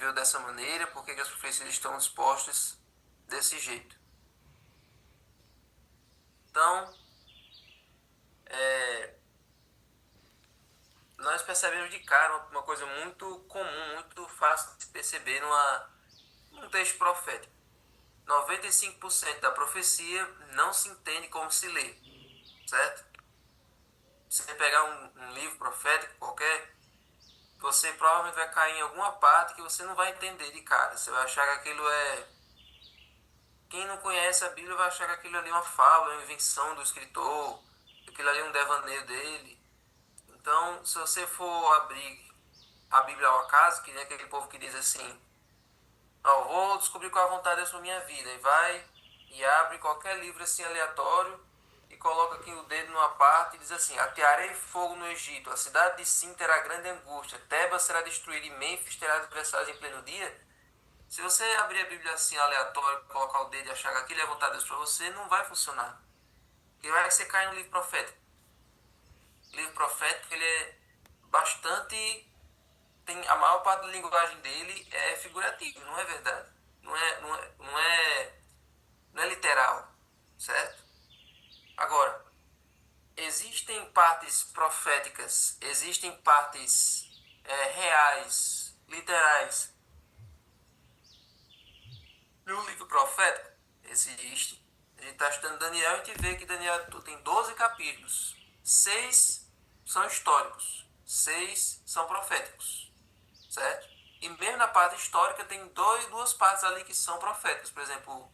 escreveu dessa maneira, por que as profecias estão dispostas desse jeito. Então, nós percebemos de cara uma coisa muito comum, muito fácil de se perceber num texto profético. 95% da profecia não se entende como se lê, certo? Se você pegar um livro profético qualquer, você provavelmente vai cair em alguma parte que você não vai entender de cara. Você vai achar que aquilo é... Quem não conhece a Bíblia vai achar que aquilo ali é uma fábula, uma invenção do escritor, que aquilo ali é um devaneio dele. Então, se você for abrir a Bíblia ao acaso, que nem aquele povo que diz assim: eu vou descobrir qual é a vontade de Deus para minha vida, e vai e abre qualquer livro assim aleatório e coloca aqui o dedo numa parte e diz assim: atearei fogo no Egito, a cidade de Sim terá grande angústia, Tebas será destruída e Mênfis terá adversários em pleno dia. Se você abrir a Bíblia assim aleatório, colocar o dedo e achar que aquilo é a vontade de Deus para você, não vai funcionar. E vai que você cai no livro profético. O livro profético, ele é bastante... a maior parte da linguagem dele é figurativa, não é verdade. Não é literal, certo? Agora, existem partes proféticas, existem partes reais, literais. No livro profético, existe. A gente está estudando Daniel e a gente vê que Daniel tem 12 capítulos. 6 são históricos, 6 são proféticos, certo? E mesmo na parte histórica tem duas partes ali que são proféticas. Por exemplo,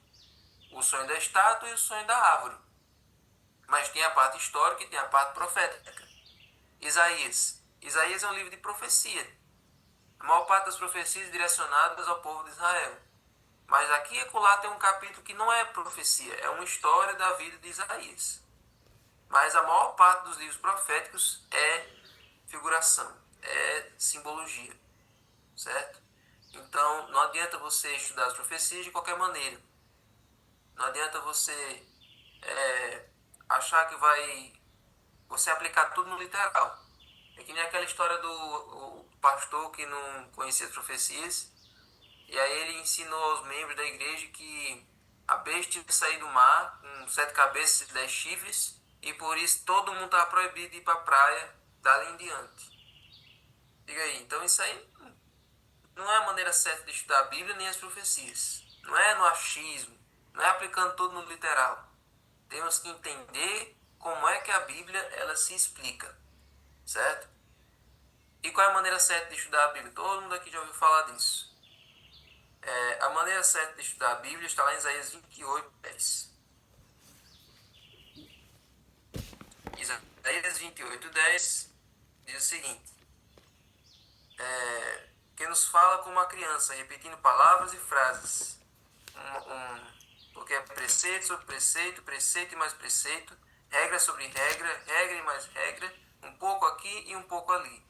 o sonho da estátua e o sonho da árvore. Mas tem a parte histórica e tem a parte profética. Isaías. Isaías é um livro de profecia. A maior parte das profecias direcionadas ao povo de Israel. Mas aqui e acolá tem um capítulo que não é profecia, é uma história da vida de Isaías. Mas a maior parte dos livros proféticos é figuração, é simbologia, certo? Então, não adianta você estudar as profecias de qualquer maneira. Não adianta você achar que vai... você aplicar tudo no literal. É que nem aquela história do pastor que não conhecia as profecias, e aí ele ensinou aos membros da igreja que a besta ia sair do mar com 7 cabeças e 10 chifres, e por isso todo mundo estava proibido de ir para a praia dali em diante. Diga aí, então isso aí não é a maneira certa de estudar a Bíblia nem as profecias. Não é no achismo, não é aplicando tudo no literal. Temos que entender como é que a Bíblia ela se explica, certo? E qual é a maneira certa de estudar a Bíblia? Todo mundo aqui já ouviu falar disso. A maneira certa de estudar a Bíblia está lá em Isaías 28, 10. Isaías 28, 10 diz o seguinte: que nos fala como uma criança, repetindo palavras e frases. Porque é preceito sobre preceito, preceito e mais preceito, regra sobre regra, regra e mais regra, um pouco aqui e um pouco ali.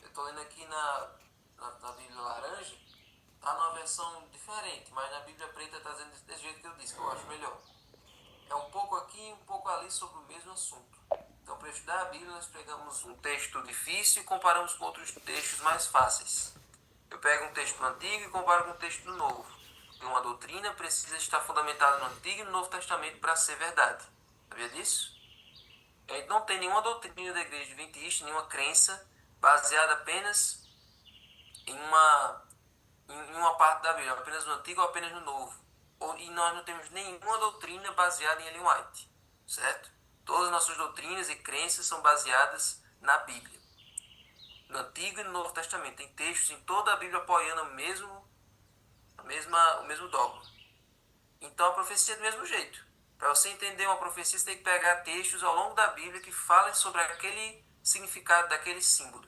Eu estou lendo aqui na Bíblia laranja, está numa versão diferente, mas na Bíblia preta está dizendo desse jeito que eu disse, que eu acho melhor. É um pouco aqui e um pouco ali sobre o mesmo assunto. Então, para estudar a Bíblia, nós pegamos um texto difícil e comparamos com outros textos mais fáceis. Eu pego um texto antigo e comparo com um texto do Novo. Uma doutrina precisa estar fundamentada no Antigo e no Novo Testamento para ser verdade. Sabia disso? A gente não tem nenhuma doutrina da igreja adventista, nenhuma crença baseada apenas em uma parte da Bíblia, apenas no Antigo ou apenas no Novo. E nós não temos nenhuma doutrina baseada em Ellen White, certo? Todas as nossas doutrinas e crenças são baseadas na Bíblia, no Antigo e no Novo Testamento. Tem textos em toda a Bíblia apoiando o mesmo dogma. Então a profecia é do mesmo jeito. Para você entender uma profecia, você tem que pegar textos ao longo da Bíblia que falem sobre aquele significado daquele símbolo.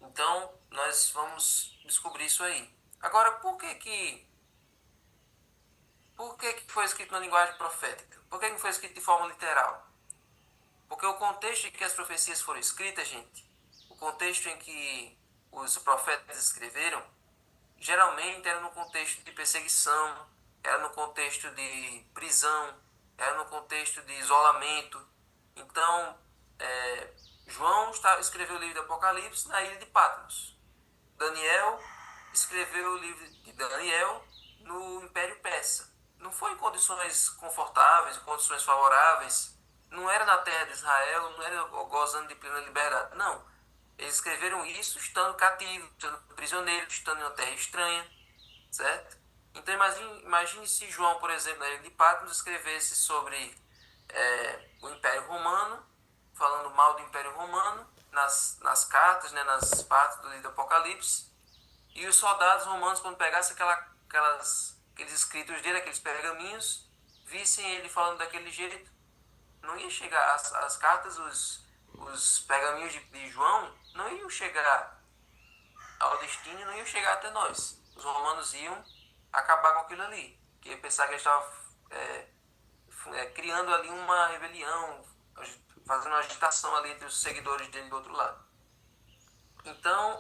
Então nós vamos descobrir isso aí. Agora, por que foi escrito na linguagem profética? Por que não foi escrito de forma literal? Porque o contexto em que as profecias foram escritas, gente, o contexto em que os profetas escreveram, geralmente era no contexto de perseguição, era no contexto de prisão, era no contexto de isolamento. Então, João escreveu o livro do Apocalipse na ilha de Patmos. Daniel escreveu o livro de Daniel no Império Persa. Não foi em condições confortáveis, em condições favoráveis. Não era na terra de Israel, não era gozando de plena liberdade. Não. Eles escreveram isso estando cativos, estando prisioneiros, estando em uma terra estranha, certo? Então imagine se João, por exemplo, na ilha de Patmos, escrevesse sobre o Império Romano, falando mal do Império Romano, nas cartas, né, nas partes do livro do Apocalipse, e os soldados romanos, quando pegassem aqueles escritos dele, aqueles pergaminhos, vissem ele falando daquele jeito, não ia chegar, as cartas, os pergaminhos de João, não iam chegar ao destino e não iam chegar até nós. Os romanos iam acabar com aquilo ali, que ia pensar que eles estavam criando ali uma rebelião, fazendo uma agitação ali entre os seguidores dele do outro lado. Então,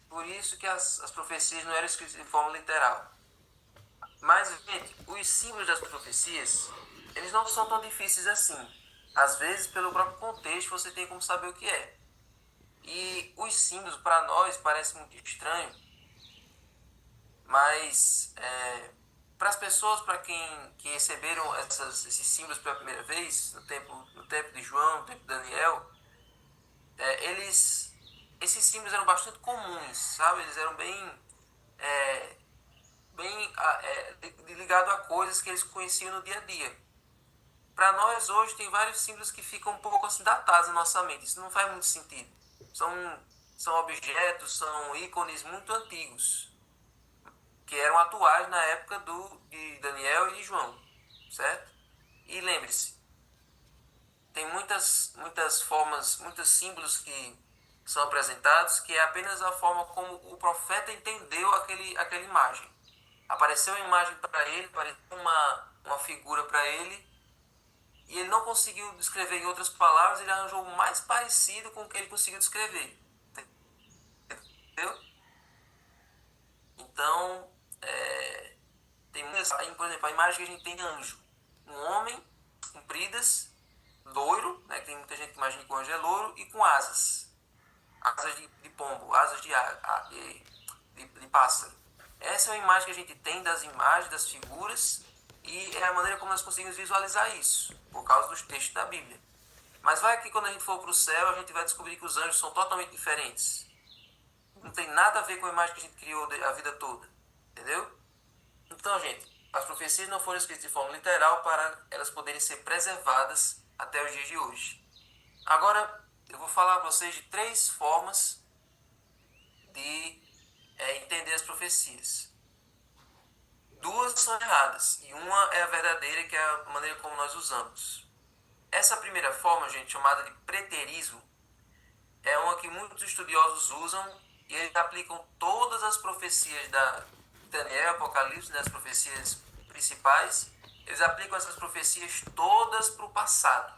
por isso que as profecias não eram escritas de forma literal. Mas, gente, os símbolos das profecias, eles não são tão difíceis assim. Às vezes, pelo próprio contexto, você tem como saber o que é. E os símbolos, para nós, parecem muito estranho, mas para as pessoas, para quem que receberam esses símbolos pela primeira vez, no tempo de João, no tempo de Daniel, esses símbolos eram bastante comuns, sabe? Eles eram bem ligados a coisas que eles conheciam no dia a dia. Para nós, hoje, tem vários símbolos que ficam um pouco assim datados na nossa mente. Isso não faz muito sentido. São objetos, são ícones muito antigos, que eram atuais na época de Daniel e de João, certo? E lembre-se, tem muitas formas, muitos símbolos que são apresentados, que é apenas a forma como o profeta entendeu aquela imagem. Apareceu uma imagem para ele, apareceu uma figura para ele, e ele não conseguiu descrever em outras palavras, ele arranjou o mais parecido com o que ele conseguiu descrever. Entendeu? Então, tem muitas, por exemplo, a imagem que a gente tem de anjo. Um homem, compridas, loiro, né, que tem muita gente que imagina que o anjo é loiro, e com asas. Asas de pombo, asas de pássaro. Essa é uma imagem que a gente tem das imagens, das figuras, e é a maneira como nós conseguimos visualizar isso, por causa dos textos da Bíblia. Mas vai que quando a gente for para o céu, a gente vai descobrir que os anjos são totalmente diferentes. Não tem nada a ver com a imagem que a gente criou a vida toda. Entendeu? Então, gente, as profecias não foram escritas de forma literal para elas poderem ser preservadas até os dias de hoje. Agora, eu vou falar para vocês de 3 formas de entender as profecias. 2 são erradas e uma é a verdadeira, que é a maneira como nós usamos. Essa primeira forma, gente, chamada de preterismo, é uma que muitos estudiosos usam e eles aplicam todas as profecias da Daniel, Apocalipse, né, as profecias principais, eles aplicam essas profecias todas para o passado.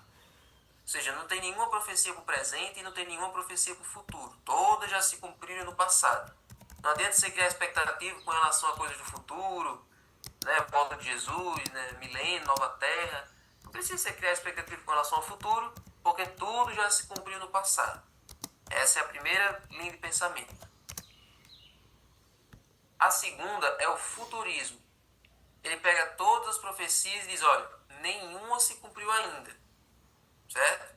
Ou seja, não tem nenhuma profecia para o presente e não tem nenhuma profecia para o futuro. Todas já se cumpriram no passado. Não adianta você criar expectativa com relação a coisas do futuro, né, volta de Jesus, né, milênio, nova terra. Não precisa você criar expectativa com relação ao futuro, porque tudo já se cumpriu no passado. Essa é a primeira linha de pensamento. A segunda é o futurismo. Ele pega todas as profecias e diz, olha, nenhuma se cumpriu ainda. Certo?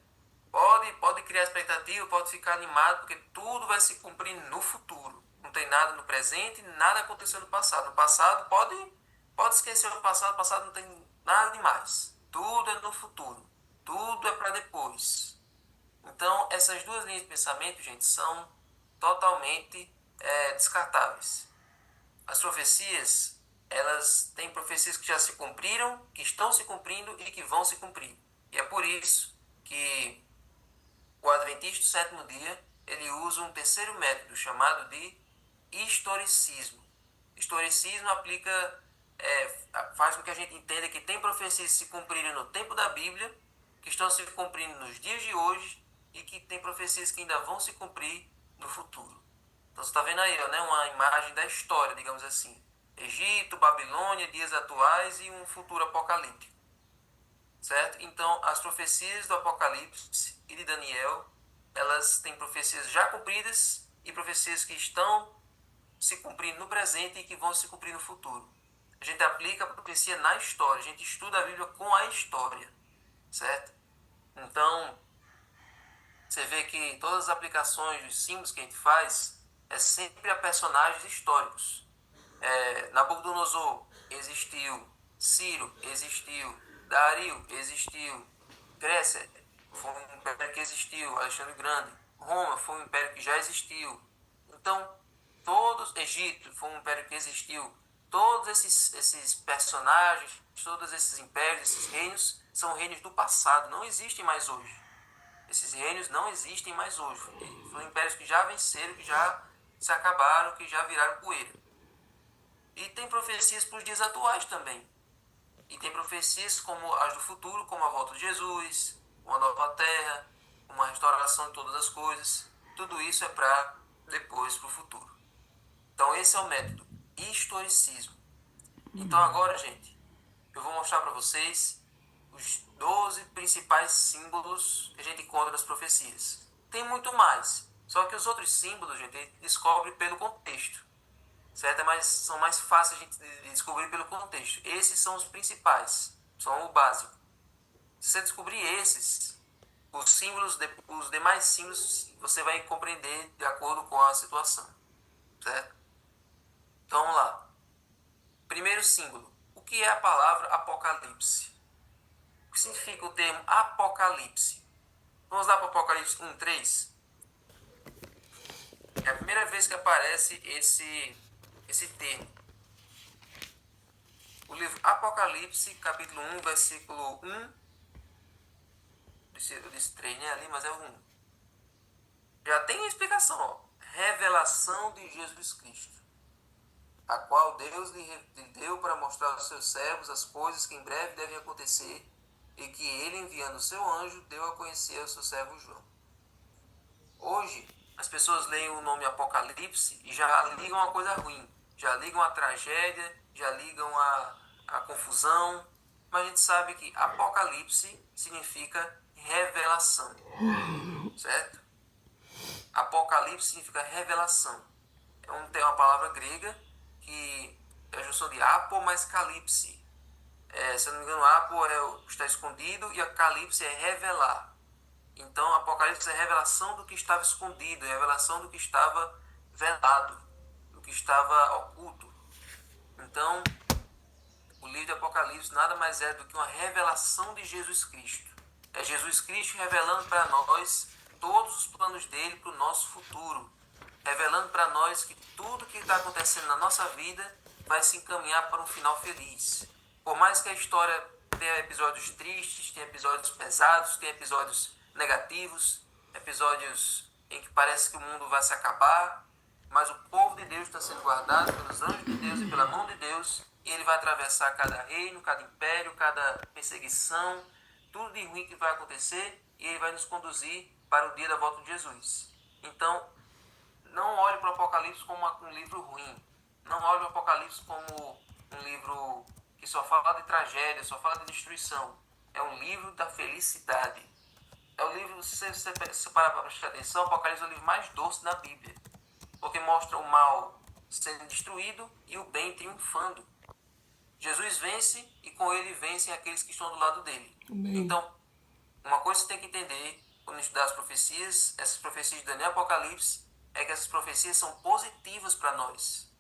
Pode criar expectativa, pode ficar animado, porque tudo vai se cumprir no futuro. Não tem nada no presente, nada aconteceu no passado. No passado, pode esquecer o passado não tem nada demais. Tudo é no futuro. Tudo é para depois. Então, essas 2 linhas de pensamento, gente, são totalmente descartáveis. As profecias, elas têm profecias que já se cumpriram, que estão se cumprindo e que vão se cumprir. E é por isso que o Adventista do sétimo dia, ele usa um terceiro método chamado de historicismo. Historicismo faz com que a gente entenda que tem profecias que se cumpriram no tempo da Bíblia, que estão se cumprindo nos dias de hoje e que tem profecias que ainda vão se cumprir no futuro. Então você está vendo aí, né, uma imagem da história, digamos assim. Egito, Babilônia, dias atuais e um futuro apocalíptico. Certo? Então, as profecias do Apocalipse e de Daniel, elas têm profecias já cumpridas e profecias que estão se cumprindo no presente e que vão se cumprir no futuro. A gente aplica a profecia na história, a gente estuda a Bíblia com a história, certo? Então, você vê que todas as aplicações dos símbolos que a gente faz é sempre a personagens históricos. Nabucodonosor existiu, Ciro existiu, Dario existiu, Grécia foi um império que existiu, Alexandre o Grande, Roma foi um império que já existiu. Então, Egito foi um império que existiu. Todos esses personagens, todos esses impérios, esses reinos, são reinos do passado, não existem mais hoje. Esses reinos não existem mais hoje. São impérios que já venceram, que já se acabaram, que já viraram poeira. E tem profecias para os dias atuais também. E tem profecias como as do futuro, como a volta de Jesus, uma nova terra, uma restauração de todas as coisas. Tudo isso é para depois, para o futuro. Então esse é o método, historicismo. Então agora, gente, eu vou mostrar para vocês os 12 principais símbolos que a gente encontra nas profecias. Tem muito mais, só que os outros símbolos, gente, a gente descobre pelo contexto, certo? São mais fáceis de descobrir pelo contexto. Esses são os principais, são o básico. Se você descobrir esses, os símbolos, os demais símbolos, você vai compreender de acordo com a situação, certo? Então vamos lá. Primeiro símbolo. O que é a palavra Apocalipse? O que significa o termo Apocalipse? Vamos lá para Apocalipse 1:3. É a primeira vez que aparece esse termo. O livro Apocalipse, capítulo 1, versículo 1. Eu disse 3, né? Ali, mas é o 1. Já tem a explicação, ó. Revelação de Jesus Cristo, a qual Deus lhe deu para mostrar aos seus servos as coisas que em breve devem acontecer, e que ele, enviando o seu anjo, deu a conhecer ao seu servo João. Hoje, as pessoas leem o nome Apocalipse e já ligam a coisa ruim, já ligam a tragédia, já ligam a confusão, mas a gente sabe que Apocalipse significa revelação, certo? Apocalipse significa revelação. Tem uma palavra grega que é a junção de apo mais calipse. Se eu não me engano, apo é o que está escondido e a calipse é revelar. Então, Apocalipse é a revelação do que estava escondido, é a revelação do que estava velado, do que estava oculto. Então, o livro de Apocalipse nada mais é do que uma revelação de Jesus Cristo. É Jesus Cristo revelando para nós todos os planos dele para o nosso futuro. Revelando para nós que tudo que está acontecendo na nossa vida vai se encaminhar para um final feliz. Por mais que a história tenha episódios tristes, tenha episódios pesados, tenha episódios negativos, episódios em que parece que o mundo vai se acabar, mas o povo de Deus está sendo guardado pelos anjos de Deus e pela mão de Deus, e ele vai atravessar cada reino, cada império, cada perseguição, tudo de ruim que vai acontecer, e ele vai nos conduzir para o dia da volta de Jesus. Então, não olhe para o Apocalipse como um livro ruim. Não olhe para o Apocalipse como um livro que só fala de tragédia, só fala de destruição. É um livro da felicidade. É o livro, se você parar para prestar atenção, o Apocalipse é o livro mais doce da Bíblia. Porque mostra o mal sendo destruído e o bem triunfando. Jesus vence e com ele vencem aqueles que estão do lado dele. Amém. Então, uma coisa que você tem que entender quando estudar as profecias, essas profecias de Daniel e Apocalipse, é que essas profecias são positivas para nós.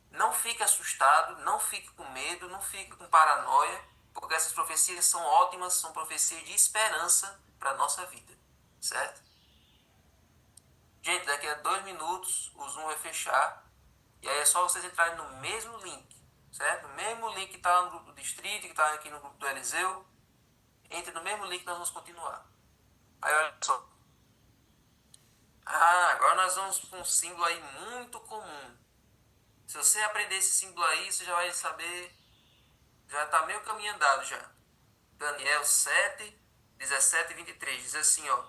Não fique assustado, não fique com medo, não fique com paranoia, porque essas profecias são ótimas, são profecias de esperança para a nossa vida, certo? Gente, daqui a 2 minutos o Zoom vai fechar, e aí é só vocês entrarem no mesmo link, certo? No mesmo link que está no grupo do Distrito, que está aqui no grupo do Eliseu, entre no mesmo link que nós vamos continuar. Aí olha só. Agora nós vamos para um símbolo aí muito comum. Se você aprender esse símbolo aí, você já vai saber, já está meio caminho andado já. Daniel 7, 17 e 23, diz assim, ó.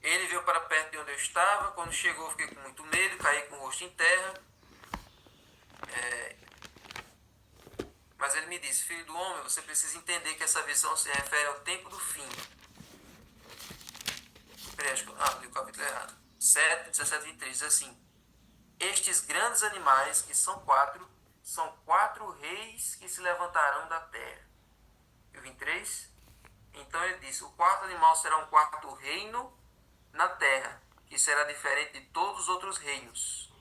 Ele veio para perto de onde eu estava, quando chegou eu fiquei com muito medo, caí com o rosto em terra. Mas ele me disse, filho do homem, você precisa entender que essa visão se refere ao tempo do fim. peraí, li o capítulo errado. 7, 17 e 23 diz assim: estes grandes animais, que são quatro reis que se levantarão da terra. E o 23? Então ele diz: o quarto animal será um quarto reino na terra, que será diferente de todos os outros reinos.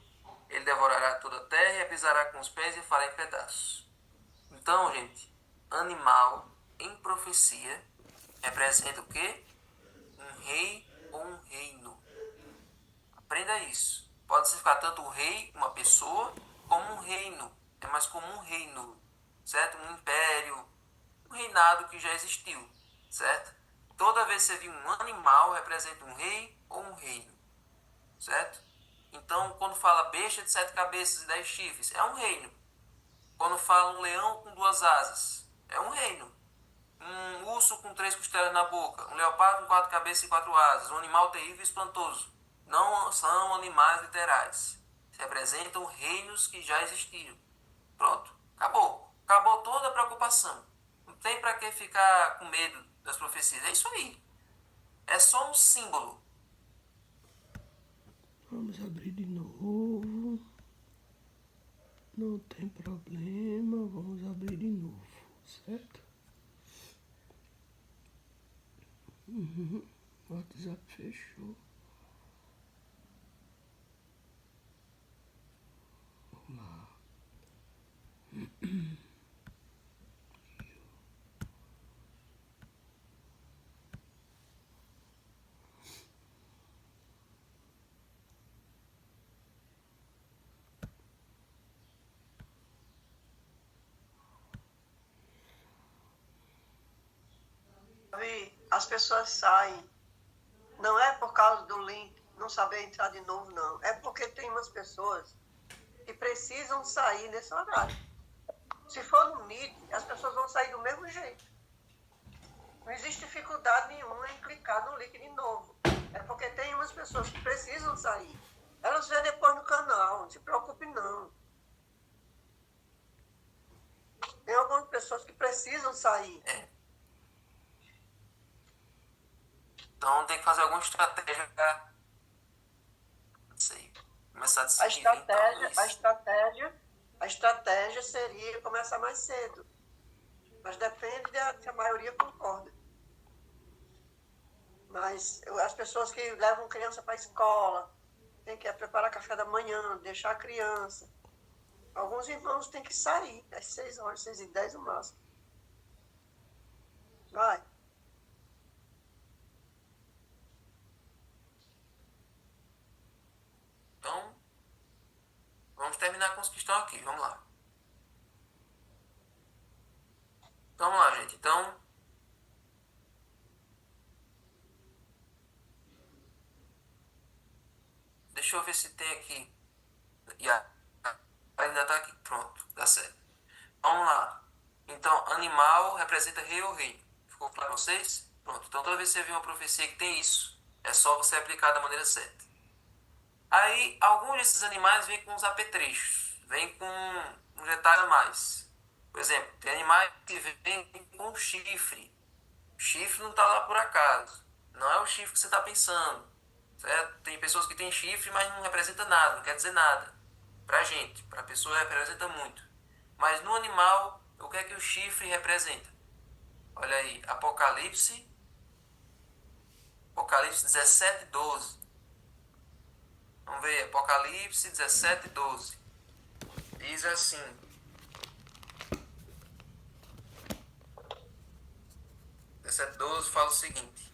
Ele devorará toda a terra e a pisará com os pés e fará em pedaços. Então, gente, animal em profecia representa o quê? Um rei ou um reino. Aprenda isso. Pode significar tanto um rei, uma pessoa, como um reino. É mais como um reino, certo? Um império, um reinado que já existiu, certo? Toda vez que você viu um animal, representa um rei ou um reino, certo? Então, quando fala besta de 7 cabeças e 10 chifres, é um reino. Quando fala um leão com 2 asas, é um reino. Um urso com 3 costelas na boca, um leopardo com 4 cabeças e 4 asas, um animal terrível e espantoso. Não são animais literais. Representam reinos que já existiram. Pronto, acabou. Acabou toda a preocupação. Não tem para que ficar com medo das profecias. É isso aí. É só um símbolo. Vamos abrir de novo. Não tem problema, vamos abrir de novo, certo? O WhatsApp fechou. Vamos lá. As pessoas saem. Não é por causa do link não saber entrar de novo, não. É porque tem umas pessoas que precisam sair nesse horário. Se for no Meet, as pessoas vão sair do mesmo jeito. Não existe dificuldade nenhuma em clicar no link de novo. É porque tem umas pessoas que precisam sair. Elas vêem depois no canal, não se preocupe não. Tem algumas pessoas que precisam sair. Então tem que fazer alguma estratégia para, não sei, começar a decidir. A estratégia seria começar mais cedo. Mas depende se a maioria concorda. Mas as pessoas que levam criança para a escola, tem que preparar café da manhã, deixar a criança. Alguns irmãos têm que sair às 6 horas, 6h10 no máximo. Vai. Então, vamos terminar com os que estão aqui. Vamos lá. Então, vamos lá, gente. Então, deixa eu ver se tem aqui. Ainda tá aqui. Pronto, dá certo. Vamos lá. Então, animal representa rei ou reino. Ficou claro para vocês? Pronto. Então, toda vez que você vê uma profecia que tem isso, é só você aplicar da maneira certa. Aí, alguns desses animais vêm com uns apetrechos. Vêm com um detalhe a mais. Por exemplo, tem animais que vêm com chifre. O chifre não está lá por acaso. Não é o chifre que você está pensando. Certo? Tem pessoas que têm chifre, mas não representa nada, não quer dizer nada. Pra gente, pra pessoa representa muito. Mas no animal, o que é que o chifre representa? Olha aí, Apocalipse 17:12. Vamos ver, Apocalipse 17:12. Diz assim: 17:12 fala o seguinte: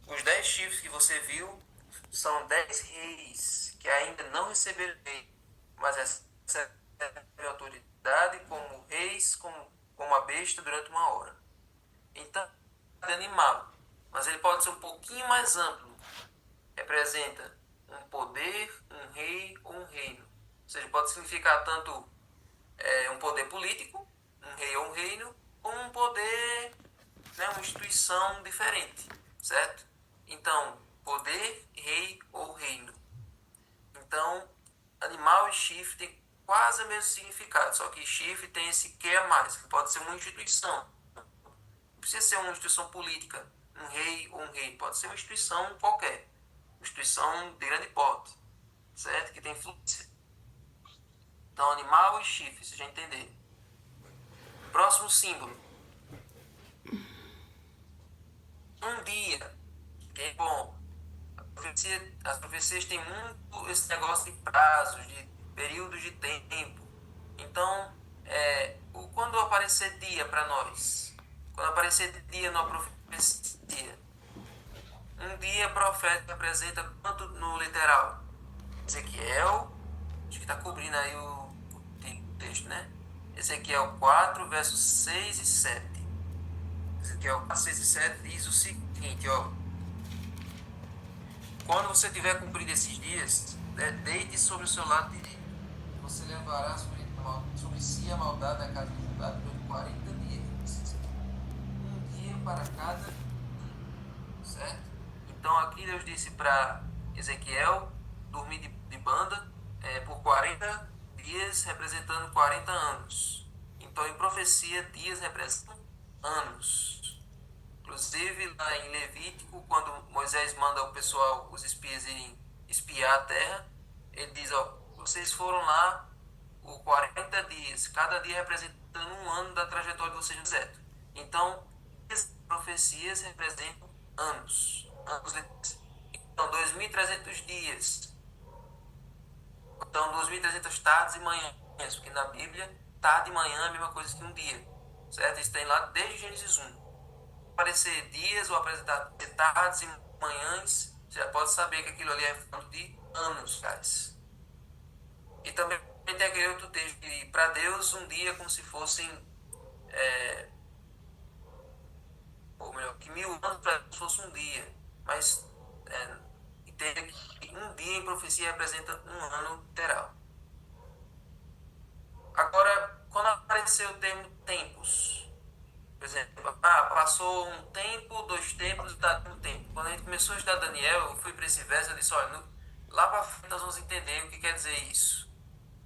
os 10 chifres que você viu são 10 reis que ainda não receberam rei, mas recebem autoridade como reis, como a besta durante 1 hora. Então, é animal, mas ele pode ser um pouquinho mais amplo. Representa um poder, um rei ou um reino. Ou seja, pode significar tanto um poder político, um rei ou um reino, como um poder, né, uma instituição diferente, certo? Então, poder, rei ou reino. Então, animal e chifre tem quase o mesmo significado, só que chifre tem esse que a mais, que pode ser uma instituição. Não precisa ser uma instituição política, um rei ou um rei, pode ser uma instituição qualquer, uma instituição de grande porte, certo? Que tem influência. Então, animal e chifre, vocês já entenderam. Próximo símbolo. Um dia. É bom. As profecias têm muito esse negócio de prazos, de períodos de tempo. Então, quando aparecer dia para nós, quando aparecer dia numa profecia, um dia profético representa quanto no literal? Ezequiel, acho que está cobrindo aí o texto, né? Ezequiel 4, versos 6 e 7. Ezequiel 4, 6 e 7 diz o seguinte, ó. Quando você tiver cumprido esses dias, deite sobre o seu lado direito. Você levará sobre si a maldade da casa de Judá durante 40 dias. Um dia para cada um, certo? Então aqui Deus disse para Ezequiel dormir de banda por 40 dias, representando 40 anos. Então em profecia, dias representam anos. Inclusive, lá em Levítico, quando Moisés manda o pessoal, os espias, irem espiar a terra, ele diz, ó, vocês foram lá por 40 dias, cada dia representando um ano da trajetória de vocês no deserto. Então, as profecias representam anos. Então, 2.300 dias. Então, 2.300 tardes e manhãs, porque na Bíblia, tarde e manhã é a mesma coisa que um dia. Certo? Isso tem lá desde Gênesis 1. Aparecer dias ou apresentar tardes e manhãs, você já pode saber que aquilo ali é falando de anos, guys. E também tem aquele outro texto que para Deus um dia é como se fossem ou melhor, que 1.000 anos para Deus fosse um dia, mas entenda que um dia em profecia representa um ano literal. Agora, quando apareceu o termo tempos, por exemplo, passou um tempo, 2 tempos, está um tempo. Quando a gente começou a estudar Daniel, eu fui para esse verso e disse, olha, lá para frente nós vamos entender o que quer dizer isso.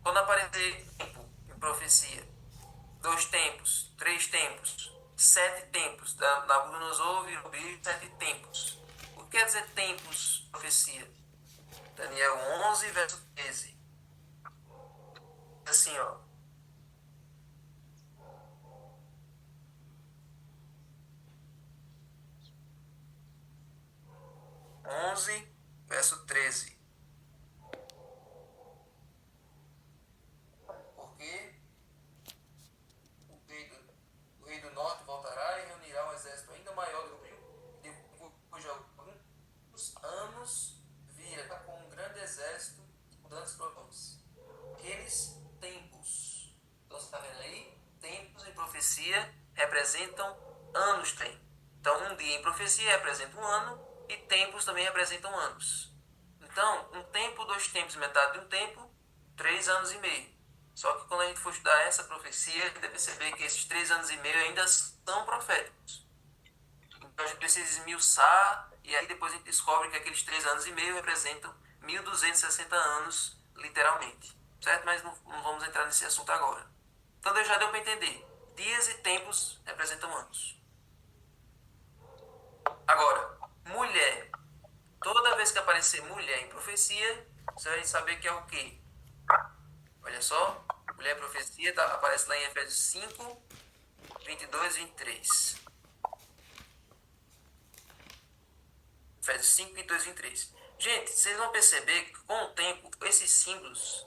Quando aparecer tempo em profecia, 2 tempos, 3 tempos, 7 tempos, Nabucodonosor virou bicho, 7 tempos. O que quer dizer tempos, profecia? Daniel 11, verso 13. Assim, ó. 11, verso 13. Porque o rei do norte voltará e reunirá um exército ainda maior do que depois de alguns anos virá com um grande exército mudando os pronomes. Aqueles tempos. Então você está vendo aí? Tempos em profecia representam anos tem. Então um dia em profecia representa um ano e tempos também representam anos. Então, um tempo, 2 tempos, metade de um tempo, 3 anos e meio. Só que quando a gente for estudar essa profecia, a gente vai perceber que esses 3 anos e meio ainda são proféticos. Então a gente precisa esmiuçar, e aí depois a gente descobre que aqueles 3 anos e meio representam 1.260 anos, literalmente. Certo? Mas não vamos entrar nesse assunto agora. Então Deus já deu para entender. Dias e tempos representam anos. Agora, mulher. Toda vez que aparecer mulher em profecia, você vai saber que é o quê? Olha só, mulher em profecia aparece lá em Efésios 5, 22 e 23. Efésios 5, 22 e 23. Gente, vocês vão perceber que com o tempo, esses símbolos,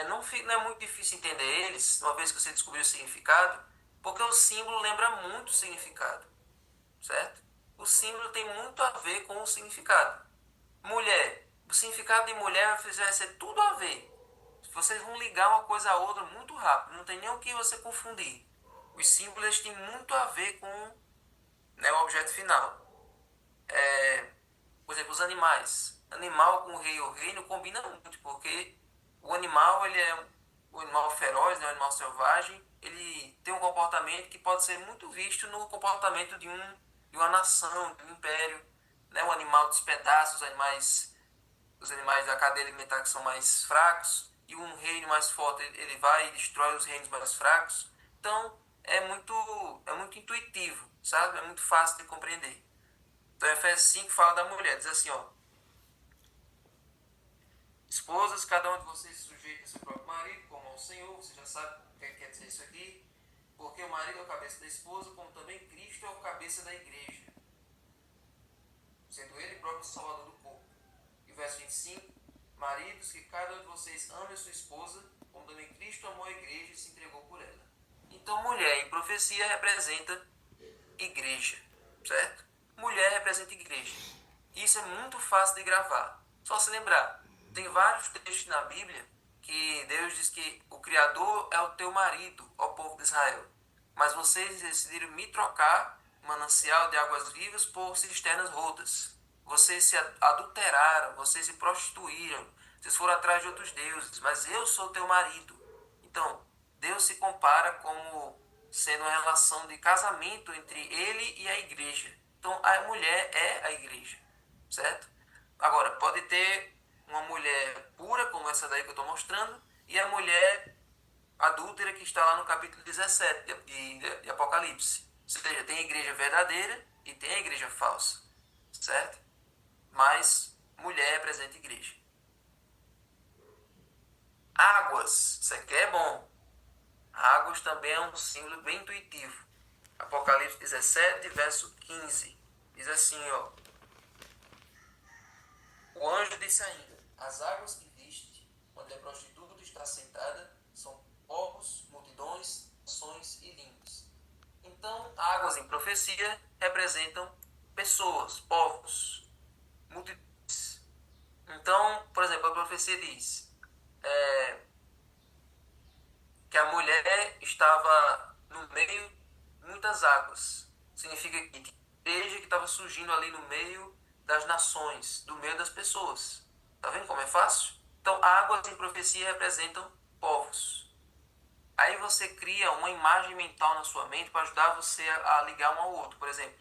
não é muito difícil entender eles, uma vez que você descobriu o significado, porque o símbolo lembra muito o significado, certo? O símbolo tem muito a ver com o significado. Mulher, o significado de mulher vai ser tudo a ver. Vocês vão ligar uma coisa a outra muito rápido, não tem nem o que você confundir. Os símbolos têm muito a ver com, né, o objeto final. Por exemplo, os animais. Animal com o rei ou reino combina muito, porque o animal, ele é um animal feroz, né, um animal selvagem, ele tem um comportamento que pode ser muito visto no comportamento de uma nação, de um império. Né? O animal despedaça os animais da cadeia alimentar que são mais fracos, e um reino mais forte, ele vai e destrói os reinos mais fracos. Então, é muito intuitivo, sabe? É muito fácil de compreender. Então, Efésios 5 fala da mulher, diz assim, ó: esposas, cada um de vocês se sujeita a seu próprio marido, como ao Senhor. Você já sabe o que quer dizer isso aqui. Porque o marido é o cabeça da esposa, como também Cristo é o cabeça da igreja, sendo ele próprio o salvador do corpo. E o verso 25: maridos, que cada um de vocês ame a sua esposa, como também Cristo amou a igreja e se entregou por ela. Então, mulher em profecia representa igreja, certo? Mulher representa igreja. Isso é muito fácil de gravar. Só se lembrar, tem vários textos na Bíblia que Deus diz que o Criador é o teu marido, ó povo de Israel. Mas vocês decidiram me trocar, manancial de águas vivas, por cisternas rotas. Vocês se adulteraram, vocês se prostituíram, vocês foram atrás de outros deuses, mas eu sou teu marido. Então, Deus se compara como sendo uma relação de casamento entre ele e a igreja. Então, a mulher é a igreja, certo? Agora, pode ter uma mulher pura, como essa daí que eu estou mostrando, e a mulher adúltera que está lá no capítulo 17 de Apocalipse. Ou seja, tem a igreja verdadeira e tem a igreja falsa, certo? Mas mulher representa igreja. Águas, isso aqui é bom. Águas também é um símbolo bem intuitivo. Apocalipse 17, verso 15. Diz assim, ó: o anjo disse ainda: as águas que viste, onde a prostituta está sentada, são povos, multidões, nações e línguas. Então, águas em profecia representam pessoas, povos, multidões. Então, por exemplo, a profecia diz que a mulher estava no meio de muitas águas. Significa que a igreja que estava surgindo ali no meio das nações, do meio das pessoas. Tá vendo como é fácil? Então, águas em profecia representam povos. Aí você cria uma imagem mental na sua mente para ajudar você a ligar um ao outro. Por exemplo,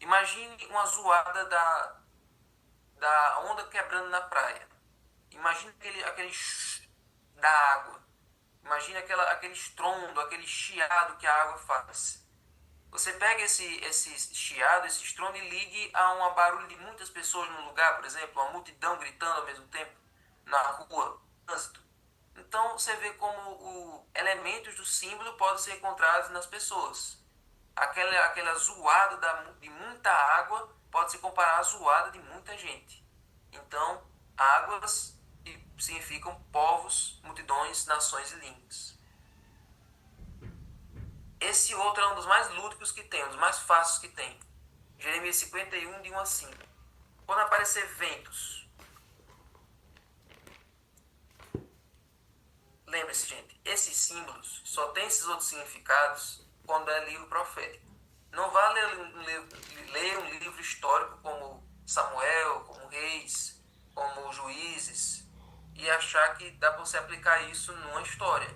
imagine uma zoada da onda quebrando na praia. Imagine aquele da água. Imagine aquele estrondo, aquele chiado que a água faz. Você pega esse chiado, esse estrondo e ligue a um barulho de muitas pessoas no lugar, por exemplo, uma multidão gritando ao mesmo tempo, na rua, no trânsito. Então você vê como elementos do símbolo podem ser encontrados nas pessoas. Aquela zoada de muita água pode se comparar à zoada de muita gente. Então, águas significam povos, multidões, nações e línguas. Esse outro é um dos mais lúdicos que tem, um dos mais fáceis que tem. Jeremias 51, de 1 a 5. Quando aparecer ventos, lembre-se, gente, esses símbolos só tem esses outros significados quando é livro profético. Não vá ler um livro histórico como Samuel, como Reis, como Juízes, e achar que dá para você aplicar isso numa história,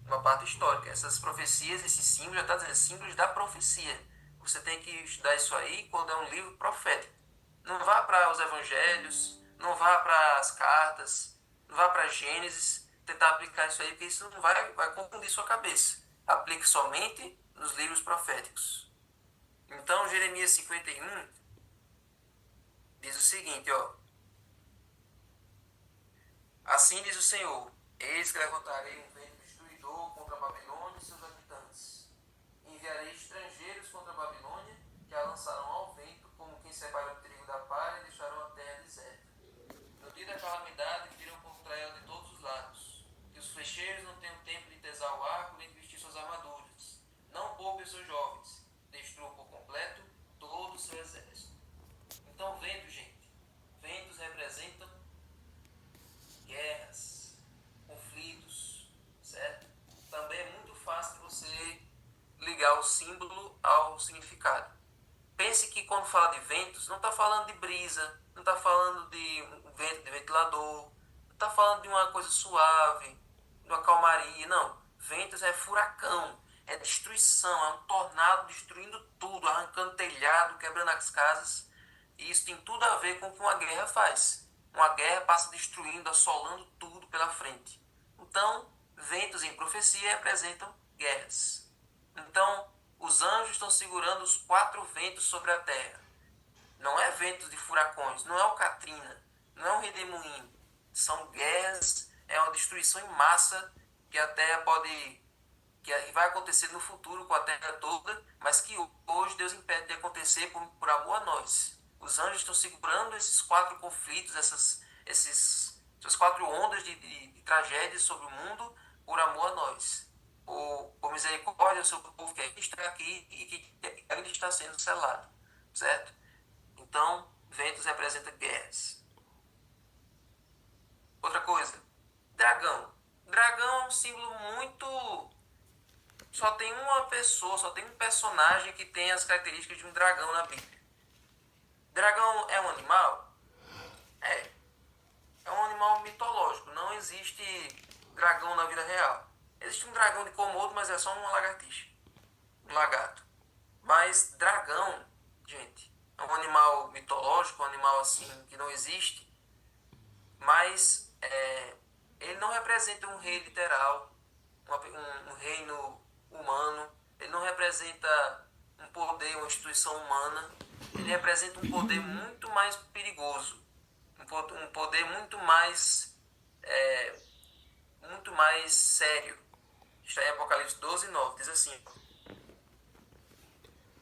numa parte histórica. Essas profecias, esses símbolos, já está dizendo, símbolos da profecia. Você tem que estudar isso aí quando é um livro profético. Não vá para os evangelhos, não vá para as cartas, não vá para Gênesis, tentar aplicar isso aí, porque isso não vai confundir sua cabeça. Aplique somente nos livros proféticos. Então, Jeremias 51 diz o seguinte, ó: assim diz o Senhor: eis que levantarei um vento destruidor contra a Babilônia e seus habitantes. Enviarei estrangeiros contra a Babilônia, que a lançarão ao vento, como quem separa o trigo da palha, e deixarão a terra deserta. No dia da calamidade, virão contra ela de todos os lados. Que os flecheiros não tenham tempo de tesar o arco, nem de vestir suas armaduras. Não poupe os seus jovens. Destrua por completo todo o seu exército. Então, ventos, gente. Ventos representam guerras, conflitos, certo? Também é muito fácil você ligar o símbolo ao significado. Pense que quando fala de ventos, não está falando de brisa, não está falando de um vento de ventilador, não está falando de uma coisa suave, de uma calmaria, não. Ventos é furacão, é destruição, é um tornado destruindo tudo, arrancando telhado, quebrando as casas. E isso tem tudo a ver com o que uma guerra faz. Uma guerra passa destruindo, assolando tudo pela frente. Então, ventos em profecia representam guerras. Então, os anjos estão segurando os 4 ventos sobre a terra. Não é ventos de furacões, não é o Katrina, não é um redemoinho. São guerras, é uma destruição em massa que a terra que vai acontecer no futuro com a terra toda, mas que hoje Deus impede de acontecer por amor a nós. Os anjos estão segurando esses 4 conflitos, essas 4 ondas de tragédias sobre o mundo por amor a nós. Por misericórdia ao seu povo que ainda está aqui e que ainda está sendo selado. Certo? Então, ventos representa guerras. Outra coisa, dragão. Dragão é um símbolo muito... Só tem uma pessoa, só tem um personagem que tem as características de um dragão na Bíblia. Dragão é um animal? É. É um animal mitológico. Não existe dragão na vida real. Existe um dragão de Komodo, mas é só uma lagartixa. Um lagarto. Mas dragão, gente, é um animal mitológico, um animal assim que não existe. Mas ele não representa um rei literal, um reino humano. Ele não representa um poder, uma instituição humana. Ele representa um poder muito mais perigoso, um poder muito mais sério. Está em Apocalipse 12, 9, diz assim: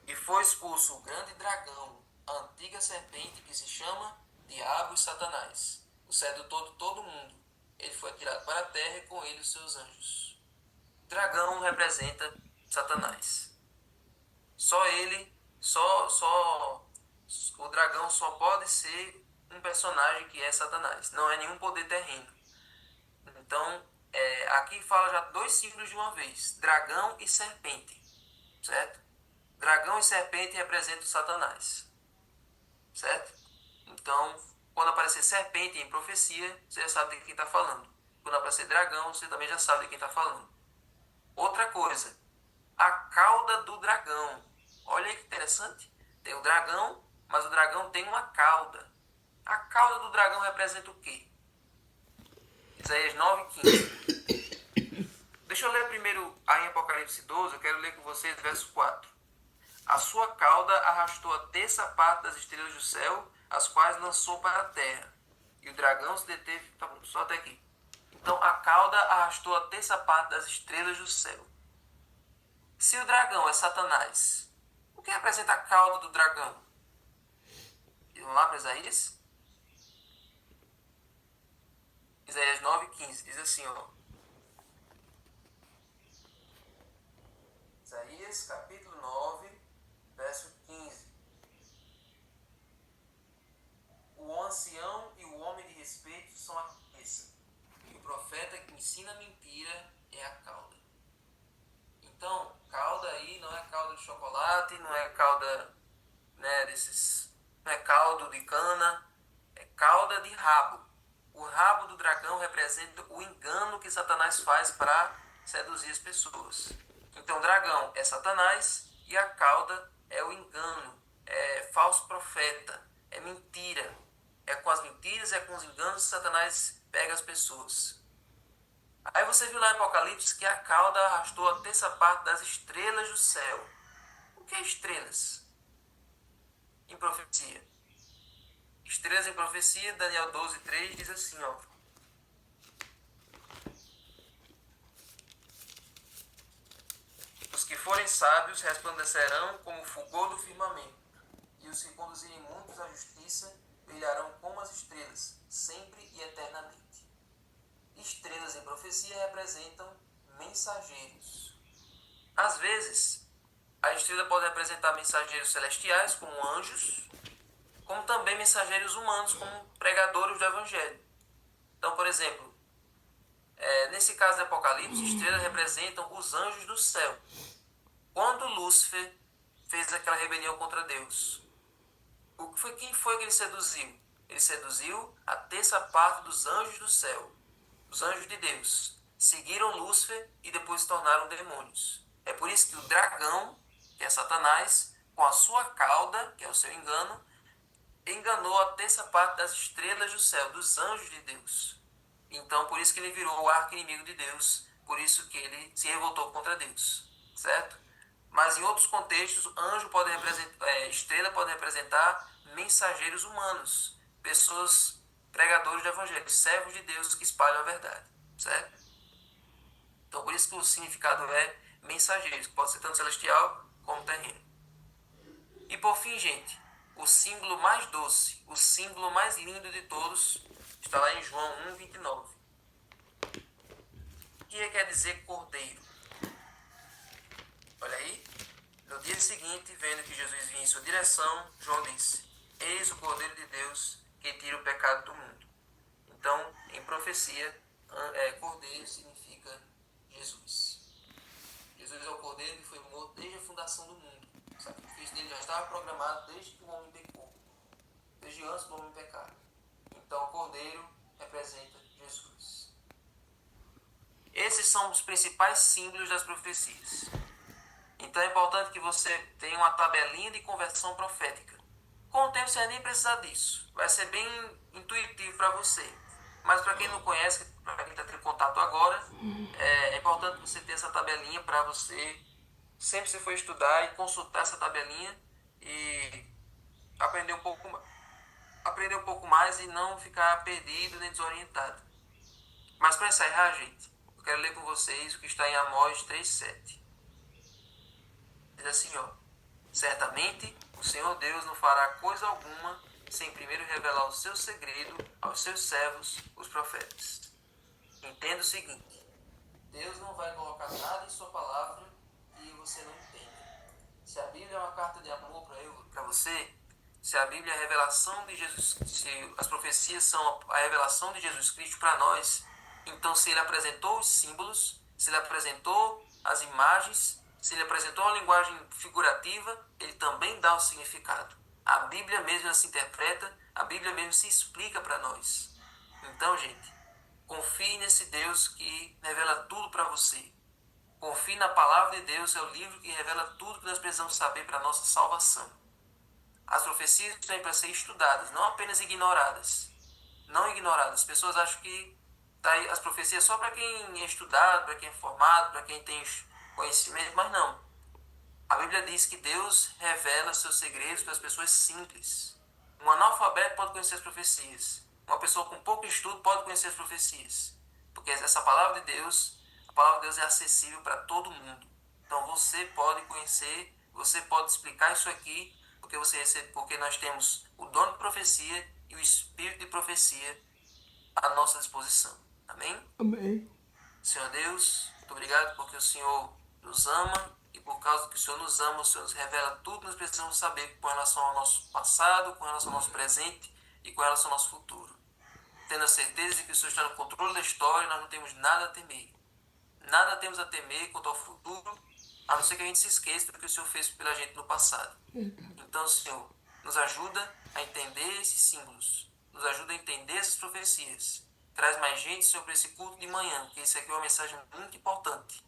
e foi expulso o grande dragão, a antiga serpente que se chama Diabo e Satanás, o sedutor de todo mundo. Ele foi atirado para a terra e com ele os seus anjos. Dragão representa Satanás. Só ele, o dragão só pode ser um personagem que é Satanás. Não é nenhum poder terreno. Então, aqui fala já 2 símbolos de uma vez: dragão e serpente. Certo? Dragão e serpente representam Satanás. Certo? Então, quando aparecer serpente em profecia, você já sabe de quem está falando. Quando aparecer dragão, você também já sabe de quem está falando. Outra coisa, a cauda do dragão. Olha que interessante. Tem o dragão, mas o dragão tem uma cauda. A cauda do dragão representa o quê? Isaías 9:15. Deixa eu ler primeiro aí em Apocalipse 12, eu quero ler com vocês verso 4. A sua cauda arrastou a terça parte das estrelas do céu, as quais lançou para a terra. E o dragão se deteve... Tá bom, só até aqui. Então, a cauda arrastou a terça parte das estrelas do céu. Se o dragão é Satanás, o que representa a cauda do dragão? Vamos lá para Isaías? Isaías 9:15, diz assim, ó. Isaías, capítulo 9, verso 15. O ancião e o homem de respeito são a cabeça, e o profeta que ensina mentira é a cauda. Então, cauda aí não é calda de chocolate, não é calda, não é caldo de cana, é cauda de rabo. O rabo do dragão representa o engano que Satanás faz para seduzir as pessoas. Então, o dragão é Satanás e a cauda é o engano, é falso profeta, é mentira. É com as mentiras, é com os enganos que Satanás pega as pessoas. Aí você viu lá em Apocalipse que a cauda arrastou a terça parte das estrelas do céu. O que é estrelas? Em profecia. Estrelas em profecia, Daniel 12:3 diz assim, ó. Os que forem sábios resplandecerão como o fulgor do firmamento, e os que conduzirem muitos à justiça brilharão como as estrelas, sempre e eternamente. Estrelas em profecia representam mensageiros. Às vezes, a estrela pode representar mensageiros celestiais, como anjos, como também mensageiros humanos, como pregadores do evangelho. Então, por exemplo, nesse caso do Apocalipse, estrelas representam os anjos do céu. Quando Lúcifer fez aquela rebelião contra Deus, quem foi que ele seduziu? Ele seduziu a terça parte dos anjos do céu. Os anjos de Deus seguiram Lúcifer e depois se tornaram demônios. É por isso que o dragão, que é Satanás, com a sua cauda, que é o seu engano, enganou a terça parte das estrelas do céu, dos anjos de Deus. Então, por isso que ele virou o arqui-inimigo de Deus, por isso que ele se revoltou contra Deus, certo? Mas em outros contextos, anjo pode representar, estrela pode representar mensageiros humanos, pessoas pregadores do evangelho, servos de Deus que espalham a verdade, certo? Então por isso que o significado é mensageiros, que pode ser tanto celestial como terreno. E por fim, gente, o símbolo mais doce, o símbolo mais lindo de todos, está lá em João 1:29. O que quer dizer cordeiro? Olha aí, no dia seguinte, vendo que Jesus vinha em sua direção, João disse: Eis o Cordeiro de Deus que tira o pecado do mundo. Então, em profecia, cordeiro significa Jesus. Jesus é o cordeiro que foi morto desde a fundação do mundo. O sacrifício dele já estava programado desde que o homem pecou, desde antes do homem pecar. Então, o cordeiro representa Jesus. Esses são os principais símbolos das profecias. Então é importante que você tenha uma tabelinha de conversão profética. Com o tempo você nem precisar disso. Vai ser bem intuitivo para você. Mas para quem não conhece, para quem está tendo contato agora, é importante você ter essa tabelinha para você, sempre que você for estudar e consultar essa tabelinha e aprender um pouco mais e não ficar perdido nem desorientado. Mas para encerrar, gente, eu quero ler com vocês o que está em Amós 3:7. Diz assim, ó: Certamente o Senhor Deus não fará coisa alguma sem primeiro revelar o seu segredo aos seus servos, os profetas. Entenda o seguinte: Deus não vai colocar nada em sua palavra que você não entenda. Se a Bíblia é uma carta de amor para você, se a Bíblia é a revelação de Jesus, se as profecias são a revelação de Jesus Cristo para nós, então se ele apresentou os símbolos, se ele apresentou as imagens, se ele apresentou uma linguagem figurativa, ele também dá o significado. A Bíblia mesmo se interpreta, a Bíblia mesmo se explica para nós. Então, gente, confie nesse Deus que revela tudo para você. Confie na palavra de Deus, é o livro que revela tudo que nós precisamos saber para a nossa salvação. As profecias têm para ser estudadas, não apenas ignoradas. Não ignoradas. As pessoas acham que as profecias só para quem é estudado, para quem é formado, para quem tem conhecimento, mas não. A Bíblia diz que Deus revela seus segredos para as pessoas simples. Um analfabeto pode conhecer as profecias. Uma pessoa com pouco estudo pode conhecer as profecias. Porque essa palavra de Deus, a palavra de Deus é acessível para todo mundo. Então você pode conhecer, você pode explicar isso aqui, porque nós temos o dom de profecia e o espírito de profecia à nossa disposição. Amém? Amém. Senhor Deus, muito obrigado porque o Senhor nos ama e por causa que o Senhor nos ama, o Senhor nos revela tudo que nós precisamos saber com relação ao nosso passado, com relação ao nosso presente e com relação ao nosso futuro. Tendo a certeza de que o Senhor está no controle da história, nós não temos nada a temer. Nada temos a temer quanto ao futuro, a não ser que a gente se esqueça do que o Senhor fez pela gente no passado. Então, Senhor, nos ajuda a entender esses símbolos, nos ajuda a entender essas profecias. Traz mais gente sobre esse culto de manhã, porque isso aqui é uma mensagem muito importante.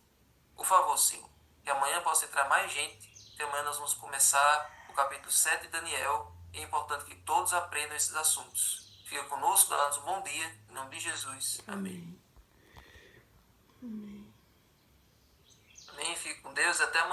Por favor, Senhor, que amanhã possa entrar mais gente, que amanhã nós vamos começar o capítulo 7 de Daniel, e é importante que todos aprendam esses assuntos. Fica conosco, dá-nos um bom dia, em nome de Jesus. Amém. Amém. Amém, fique com Deus, até amanhã.